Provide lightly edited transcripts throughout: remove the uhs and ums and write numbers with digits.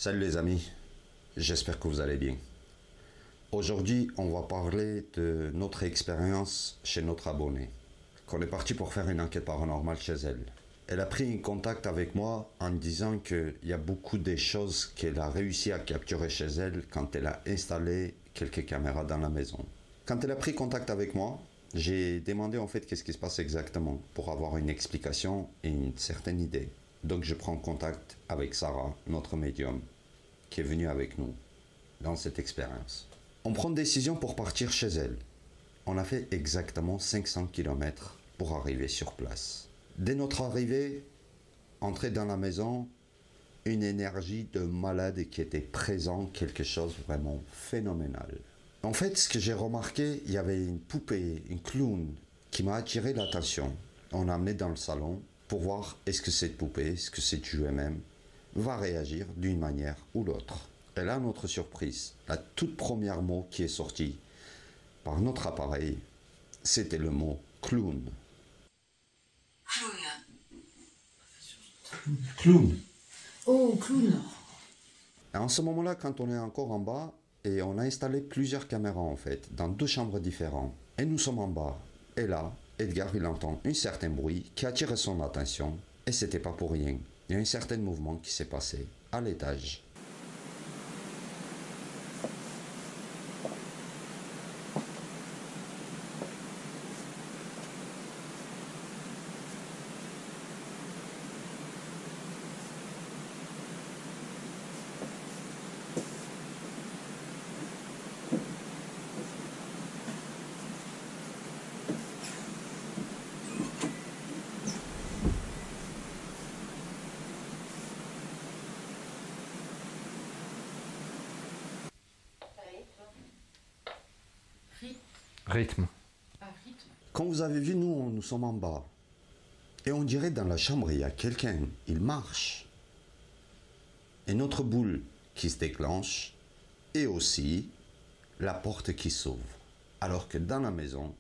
Salut les amis, j'espère que vous allez bien. Aujourd'hui, on va parler de notre expérience chez notre abonnée, qu'on est parti pour faire une enquête paranormale chez elle. Elle a pris contact avec moi en disant qu'il y a beaucoup de choses qu'elle a réussi à capturer chez elle quand elle a installé quelques caméras dans la maison. Quand elle a pris contact avec moi, j'ai demandé en fait qu'est-ce qui se passe exactement pour avoir une explication et une certaine idée. Donc je prends contact avec Sarah, notre médium, qui est venue avec nous dans cette expérience. On prend une décision pour partir chez elle. On a fait exactement 500 km pour arriver sur place. Dès notre arrivée, entrée dans la maison, une énergie de malade qui était présente, quelque chose vraiment phénoménal. En fait, ce que j'ai remarqué, il y avait une poupée, une clown, qui m'a attiré l'attention. On l'a amenée dans le salon pour voir est-ce que cette poupée, est-ce que cette jouet même, va réagir d'une manière ou l'autre. Et là, notre surprise, la toute première mot qui est sorti par notre appareil, c'était le mot clown. Clown. Oh, clown. Et en ce moment-là, quand on est encore en bas, et on a installé plusieurs caméras en fait, dans 2 chambres différentes, et nous sommes en bas, et là, Edgar, il entend un certain bruit qui attire son attention, et c'était pas pour rien. Il y a un certain mouvement qui s'est passé à l'étage. Rythme. Quand vous avez vu, nous sommes en bas. Et on dirait dans la chambre, il y a quelqu'un, il marche. Et notre boule qui se déclenche, et aussi la porte qui s'ouvre. Alors que dans la maison,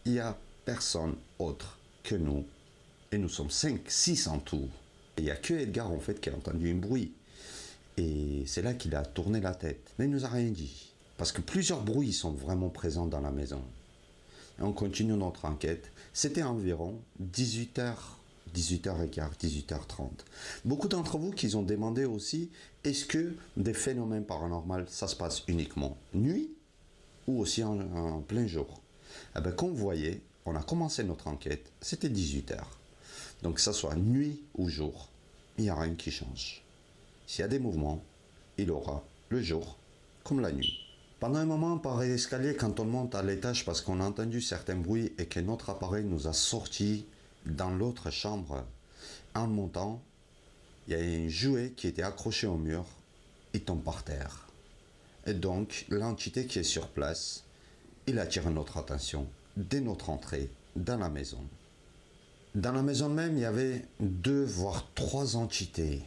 il n'y a personne autre que nous. Et nous sommes 5, 6 en tout. Et il n'y a que Edgar en fait qui a entendu un bruit. Et c'est là qu'il a tourné la tête. Mais il ne nous a rien dit. Parce que plusieurs bruits sont vraiment présents dans la maison. Et on continue notre enquête. C'était environ 18h, 18h15, 18h30. Beaucoup d'entre vous qui ont demandé aussi, est-ce que des phénomènes paranormaux, ça se passe uniquement nuit ou aussi en plein jour? Eh bien, comme vous voyez, on a commencé notre enquête, c'était 18h. Donc que ce soit nuit ou jour, il n'y a rien qui change. S'il y a des mouvements, il aura le jour comme la nuit. Pendant un moment, par l'escalier, quand on monte à l'étage, parce qu'on a entendu certains bruits et que notre appareil nous a sortis dans l'autre chambre, en montant, il y a un jouet qui était accroché au mur, il tombe par terre. Et donc, l'entité qui est sur place, il attire notre attention dès notre entrée dans la maison. Dans la maison même, il y avait 2 voire 3 entités.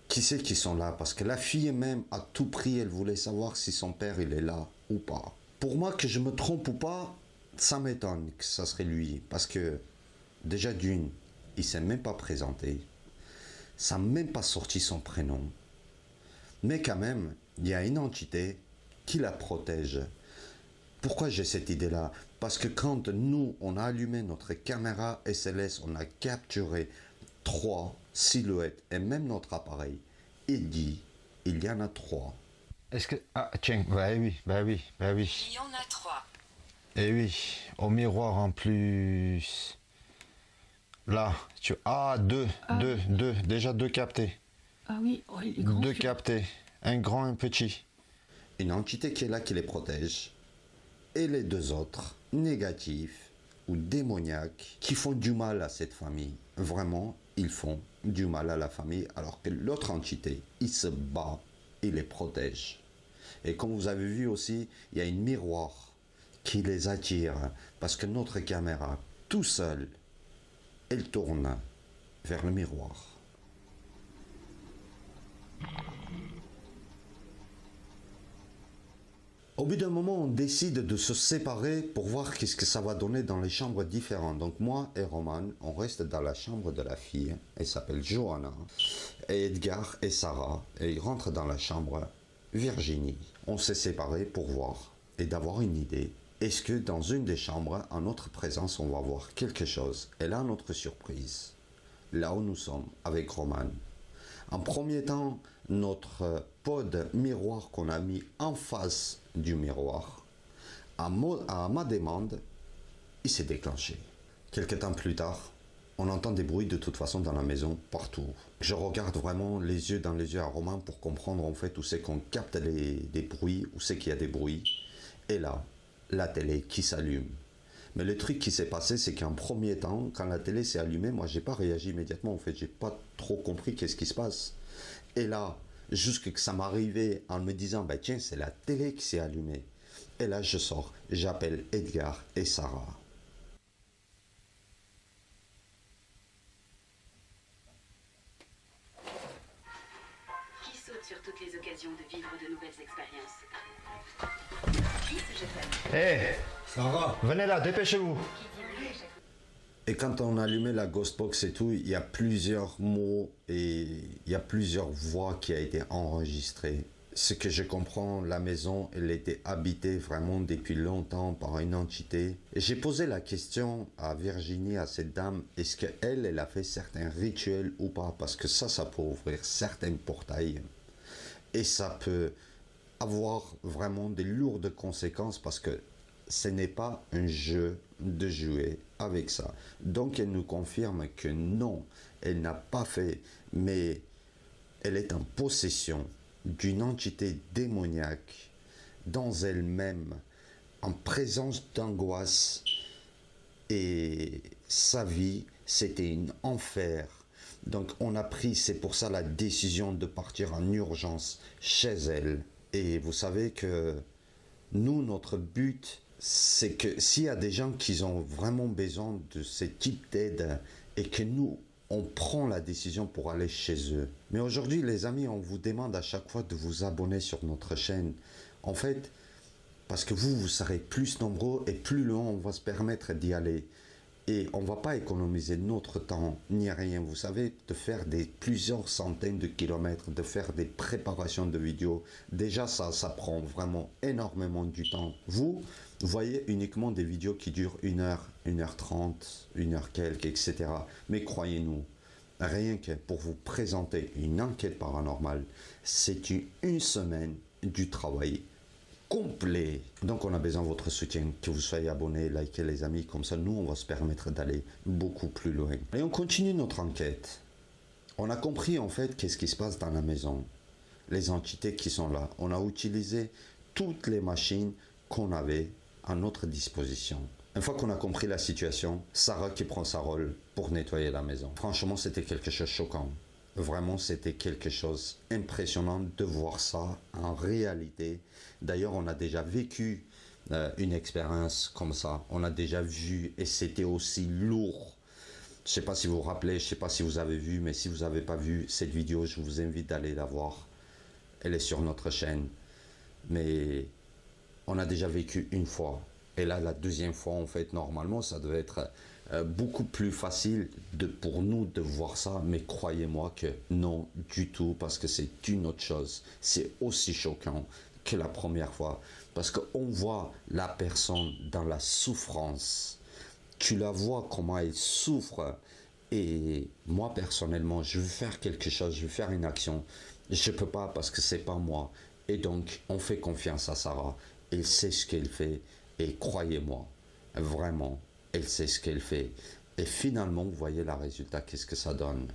Qui c'est qui sont là? Parce que la fille même, à tout prix, elle voulait savoir si son père, il est là ou pas. Pour moi, que je me trompe ou pas, ça m'étonne que ça serait lui. Parce que, déjà d'une, il s'est même pas présenté. Ça n'a même pas sorti son prénom. Mais quand même, il y a une entité qui la protège. Pourquoi j'ai cette idée-là? Parce que quand nous, on a allumé notre caméra SLS, on a capturé 3 silhouettes et même notre appareil, il dit, il y en a 3. Est-ce que... Ah, tiens, bah oui. Il y en a 3. Et oui, au miroir en plus. Là, tu... Ah, 2, déjà 2 captés. Ah oui, oh, il est grand. 2 captés, un grand, un petit. Une entité qui est là qui les protège. Et les 2 autres, négatifs ou démoniaques, qui font du mal à cette famille. Vraiment, ils font du mal à la famille, alors que l'autre entité, il se bat, il les protège. Et comme vous avez vu aussi, il y a un miroir qui les attire, parce que notre caméra, tout seul, elle tourne vers le miroir. Au bout d'un moment, on décide de se séparer pour voir qu'est-ce que ça va donner dans les chambres différentes. Donc moi et Roman, on reste dans la chambre de la fille. Elle s'appelle Johanna. et Edgar et Sarah, et ils rentrent dans la chambre. Virginie, on s'est séparés pour voir et d'avoir une idée. Est-ce que dans une des chambres, en notre présence, on va voir quelque chose? Et là, notre surprise, là où nous sommes, avec Roman. En premier temps, notre pod miroir qu'on a mis en face du miroir, à ma demande, il s'est déclenché. Quelques temps plus tard, on entend des bruits de toute façon dans la maison, partout. Je regarde vraiment les yeux dans les yeux à Roman pour comprendre en fait où c'est qu'on capte des bruits, où c'est qu'il y a des bruits. Et là, la télé qui s'allume. Mais le truc qui s'est passé, c'est qu'en premier temps, quand la télé s'est allumée, moi j'ai pas réagi immédiatement, en fait, j'ai pas trop compris qu'est-ce qui se passe. Et là, jusque que ça m'arrivait en me disant, bah tiens, c'est la télé qui s'est allumée. Et là, je sors, j'appelle Edgar et Sarah. Qui saute sur toutes les occasions de vivre de nouvelles expériences? Qui se jette à nous? Hé, Sarah, venez là, dépêchez-vous. Et quand on allumait la Ghostbox et tout, il y a plusieurs mots et il y a plusieurs voix qui a été enregistrées. Ce que je comprends, la maison, elle était habitée vraiment depuis longtemps par une entité. Et j'ai posé la question à Virginie, à cette dame, est-ce qu'elle, elle a fait certains rituels ou pas? Parce que ça peut ouvrir certains portails. Et ça peut avoir vraiment des lourdes conséquences parce que ce n'est pas un jeu de jouer avec ça. Donc elle nous confirme que non, elle n'a pas fait, mais elle est en possession d'une entité démoniaque dans elle-même, en présence d'angoisse, et sa vie, c'était un enfer. Donc on a pris, c'est pour ça la décision de partir en urgence chez elle. Et vous savez que nous, notre but, c'est que s'il y a des gens qui ont vraiment besoin de ce type d'aide et que nous, on prend la décision pour aller chez eux. Mais aujourd'hui, les amis, on vous demande à chaque fois de vous abonner sur notre chaîne. En fait, parce que vous serez plus nombreux et plus loin on va se permettre d'y aller. Et on ne va pas économiser notre temps ni rien, vous savez, de faire plusieurs centaines de kilomètres, de faire des préparations de vidéos. Déjà, ça prend vraiment énormément du temps. Vous voyez uniquement des vidéos qui durent 1 heure, 1h30, 1 heure quelques, etc. Mais croyez-nous, rien que pour vous présenter une enquête paranormale, c'est une semaine du travail complet. Donc on a besoin de votre soutien, que vous soyez abonnés, likez les amis, comme ça nous on va se permettre d'aller beaucoup plus loin. Et on continue notre enquête. On a compris en fait qu'est-ce qui se passe dans la maison, les entités qui sont là. On a utilisé toutes les machines qu'on avait à notre disposition. Une fois qu'on a compris la situation, Sarah qui prend sa rôle pour nettoyer la maison. Franchement, c'était quelque chose de choquant. Vraiment, c'était quelque chose d'impressionnant de voir ça en réalité. D'ailleurs, on a déjà vécu une expérience comme ça. On a déjà vu et c'était aussi lourd. Je ne sais pas si vous vous rappelez, je ne sais pas si vous avez vu, mais si vous n'avez pas vu cette vidéo, je vous invite d'aller la voir. Elle est sur notre chaîne. Mais on a déjà vécu une fois. Et là, la deuxième fois, en fait, normalement, ça devait être beaucoup plus facile pour nous de voir ça. Mais croyez-moi que non du tout, parce que c'est une autre chose. C'est aussi choquant que la première fois. Parce qu'on voit la personne dans la souffrance. Tu la vois comment elle souffre. Et moi, personnellement, je veux faire quelque chose, je veux faire une action. Je ne peux pas parce que c'est pas moi. Et donc, on fait confiance à Sarah. Elle sait ce qu'elle fait. Et croyez-moi, vraiment, elle sait ce qu'elle fait. Et finalement, vous voyez le résultat, qu'est-ce que ça donne.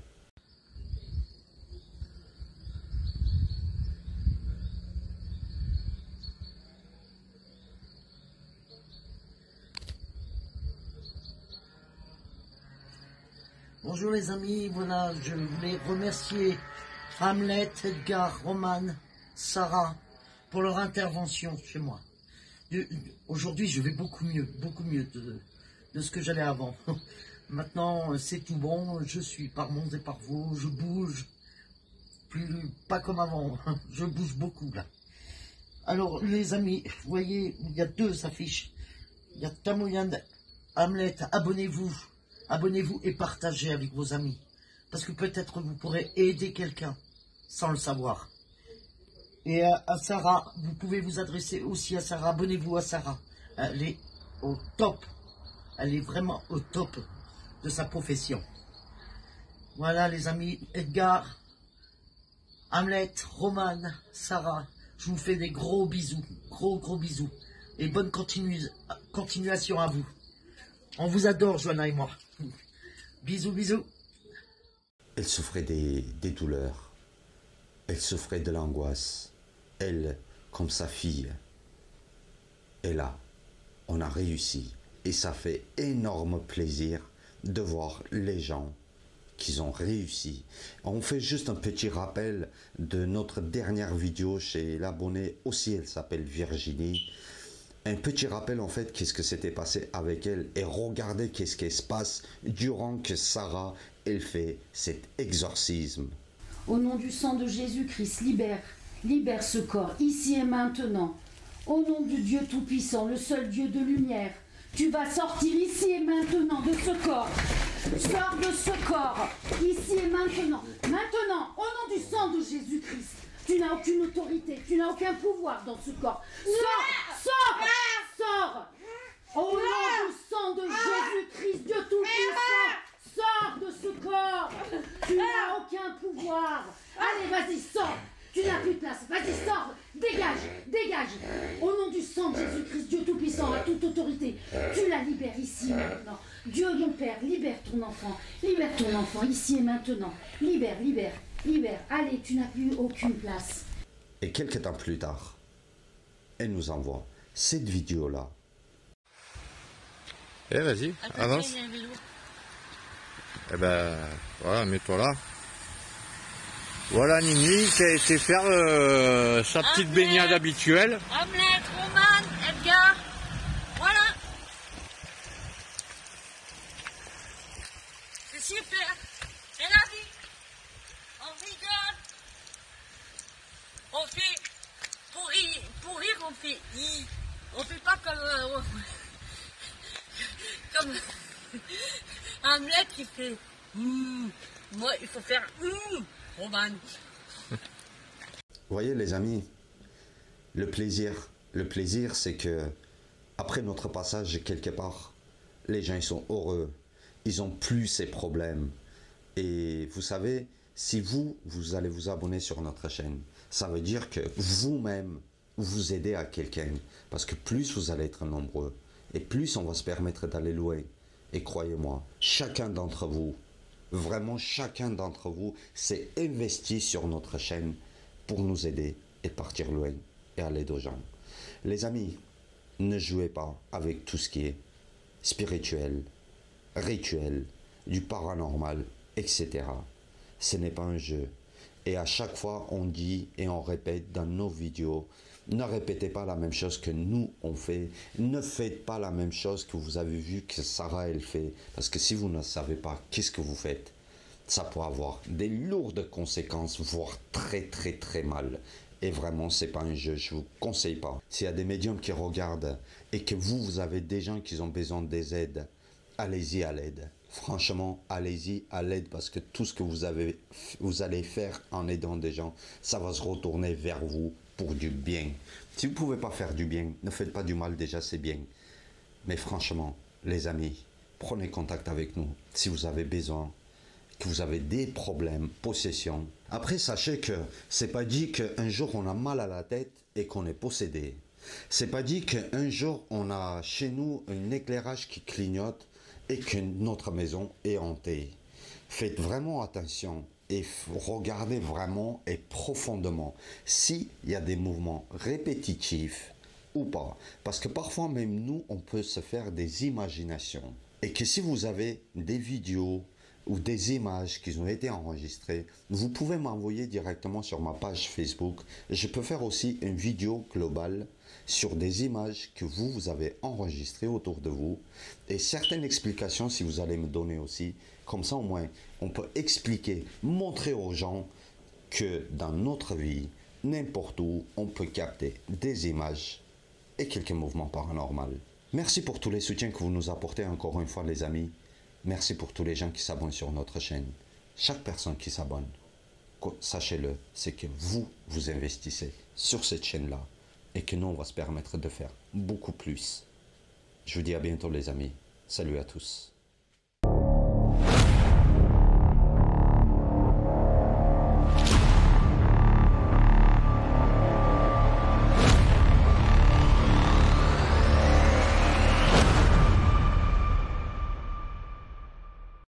Bonjour les amis, voilà, je voulais remercier Hamlet, Edgar, Roman, Sarah pour leur intervention chez moi. Aujourd'hui, je vais beaucoup mieux de ce que j'allais avant. Maintenant, c'est tout bon, je suis par monts et par vaux, je bouge, pas comme avant, je bouge beaucoup là. Alors les amis, vous voyez, il y a 2 affiches. Il y a Tamoyan, Hamlet, abonnez-vous et partagez avec vos amis. parce que peut-être vous pourrez aider quelqu'un sans le savoir. Et à Sarah, vous pouvez vous adresser aussi à Sarah. Abonnez-vous à Sarah. Elle est au top. Elle est vraiment au top de sa profession. Voilà les amis, Edgar, Hamlet, Roman, Sarah, je vous fais des gros bisous, gros bisous. Et bonne continuation à vous. On vous adore, Joanna et moi. Bisous. Elle souffrait des douleurs. Elle souffrait de l'angoisse. Elle, comme sa fille. Et là, on a réussi. Et ça fait énorme plaisir de voir les gens qui ont réussi. On fait juste un petit rappel de notre dernière vidéo chez l'abonné aussi, elle s'appelle Virginie. Un petit rappel en fait, qu'est-ce que s'était passé avec elle et regardez qu'est-ce qui se passe durant que Sarah, elle fait cet exorcisme. Au nom du sang de Jésus-Christ, libère ce corps, ici et maintenant. Au nom du Dieu Tout-Puissant, le seul Dieu de lumière, tu vas sortir ici et maintenant de ce corps. Sors de ce corps, ici et maintenant. Maintenant, au nom du sang de Jésus-Christ, tu n'as aucune autorité, tu n'as aucun pouvoir dans ce corps. Sors. Au nom du sang de Jésus-Christ, Dieu Tout-Puissant, sors de ce corps. Tu n'as aucun pouvoir. Allez, vas-y, sors. Tu n'as plus de place. Vas-y, sors. Dégage. Au nom du sang de Jésus-Christ, Dieu Tout-Puissant, à toute autorité, tu la libères ici maintenant. Dieu, mon Père, libère ton enfant ici et maintenant. Libère. Allez, tu n'as plus aucune place. Et quelques temps plus tard, elle nous envoie cette vidéo-là. Eh, vas-y, avance. Eh ben, voilà, mets-toi là. Voilà Nini qui a été faire sa petite baignade habituelle. Hamlet, Roman, Edgar, voilà. C'est super, c'est la vie. On rigole. On fait, pour rire, on fait hi. On fait pas comme Hamlet qui fait moi, il faut faire Roman. Vous voyez les amis, le plaisir c'est que après notre passage quelque part, les gens ils sont heureux, ils ont plus ces problèmes. Et vous savez, si vous allez vous abonner sur notre chaîne, ça veut dire que vous-même vous aidez à quelqu'un, parce que plus vous allez être nombreux et plus on va se permettre d'aller loin. Et croyez-moi, chacun d'entre vous, vraiment chacun d'entre vous s'est investi sur notre chaîne pour nous aider et partir loin et aller aux gens. Les amis, ne jouez pas avec tout ce qui est spirituel, rituel, du paranormal, etc. Ce n'est pas un jeu. Et à chaque fois, on dit et on répète dans nos vidéos, ne répétez pas la même chose que nous on fait. Ne faites pas la même chose que vous avez vu que Sarah elle fait. Parce que si vous ne savez pas qu'est-ce que vous faites, ça peut avoir des lourdes conséquences, voire très mal. Et vraiment, c'est pas un jeu, je vous conseille pas. S'il y a des médiums qui regardent et que vous avez des gens qui ont besoin des aides, allez-y à l'aide. Franchement, allez-y à l'aide parce que tout ce que vous allez faire en aidant des gens, ça va se retourner vers vous pour du bien. Si vous ne pouvez pas faire du bien, ne faites pas du mal, déjà c'est bien. Mais franchement, les amis, prenez contact avec nous si vous avez besoin, que vous avez des problèmes, possession. Après, sachez que c'est pas dit qu'un jour on a mal à la tête et qu'on est possédé. C'est pas dit qu'un jour on a chez nous un éclairage qui clignote et que notre maison est hantée. Faites vraiment attention et regardez vraiment et profondément s'il y a des mouvements répétitifs ou pas. Parce que parfois même nous, on peut se faire des imaginations. Et que si vous avez des vidéos ou des images qui ont été enregistrées, vous pouvez m'envoyer directement sur ma page Facebook. Je peux faire aussi une vidéo globale sur des images que vous avez enregistrées autour de vous et certaines explications si vous allez me donner aussi. Comme ça au moins, on peut expliquer, montrer aux gens que dans notre vie, n'importe où, on peut capter des images et quelques mouvements paranormaux. Merci pour tous les soutiens que vous nous apportez encore une fois les amis. Merci pour tous les gens qui s'abonnent sur notre chaîne. chaque personne qui s'abonne, sachez-le, c'est que vous investissez sur cette chaîne-là et que nous, on va se permettre de faire beaucoup plus. Je vous dis à bientôt les amis. Salut à tous.